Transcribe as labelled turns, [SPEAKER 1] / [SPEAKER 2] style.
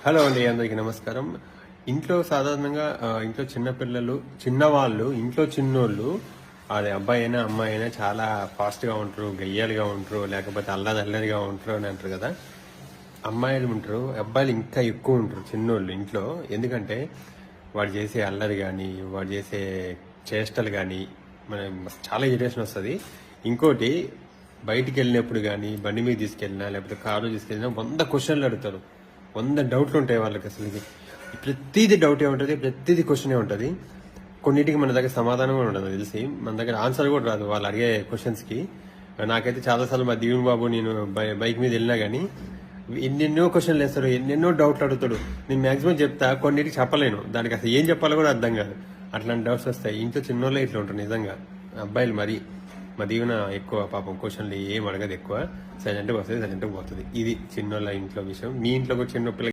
[SPEAKER 1] Hello అండి, అందరికీ నమస్కారం. ఇంట్లో సాధారణంగా ఇంట్లో చిన్నపిల్లలు చిన్నవాళ్ళు ఇంట్లో చిన్నోళ్ళు అది అబ్బాయి అయినా అమ్మాయి అయినా చాలా ఫాస్ట్గా ఉంటారు, గయ్యాలుగా ఉంటారు, లేకపోతే అల్లరిగా ఉంటారు అని అంటారు కదా. అమ్మాయిలు ఉంటారు, అబ్బాయిలు ఇంకా ఎక్కువ ఉంటారు చిన్నోళ్ళు ఇంట్లో. ఎందుకంటే వాడు చేసే అల్లరి కానీ వాడు చేసే చేష్టలు కానీ మనం చాలా ఇరిటేషన్ వస్తుంది. ఇంకోటి, బయటికి వెళ్ళినప్పుడు కానీ బండి మీద తీసుకెళ్ళినా లేకపోతే కారు తీసుకెళ్ళినా 100 క్వశ్చన్లు అడుగుతారు. 100 డౌట్లు ఉంటాయి వాళ్ళకి. అసలు ప్రతిదీ డౌటే ఉంటుంది, ప్రతిదీ క్వశ్చనే ఉంటుంది. కొన్నిటికి మన దగ్గర సమాధానం కూడా ఉండదు తెలిసి, మన దగ్గర ఆన్సర్ కూడా రాదు వాళ్ళు అడిగే క్వశ్చన్స్కి. నాకైతే చాలాసార్లు మా దీవెన్ బాబు నేను బైక్ మీద వెళ్ళినా కానీ ఎన్నెన్నో క్వశ్చన్లు వేస్తాడు, ఎన్నెన్నో డౌట్లు అడుగుతాడు. నేను మాక్సిమం చెప్తా, కొన్నిటికి చెప్పలేను, దానికి అసలు ఏం చెప్పాలో కూడా అర్థం కాదు. అట్లాంటి డౌట్స్ వస్తాయి. ఇంట్లో చిన్నోళ్ళే ఇట్లా ఉంటారు నిజంగా. అబ్బాయిలు మరి మా దీవెన ఎక్కువ పాపం క్వశ్చన్లు ఏం అడగదు, ఎక్కువ సైలెంట్గా వస్తుంది, సైలెంట్గా పోతుంది. ఇది చిన్నోళ్ళ ఇంట్లో విషయం. మీ ఇంట్లో కూడా చిన్న పిల్లలు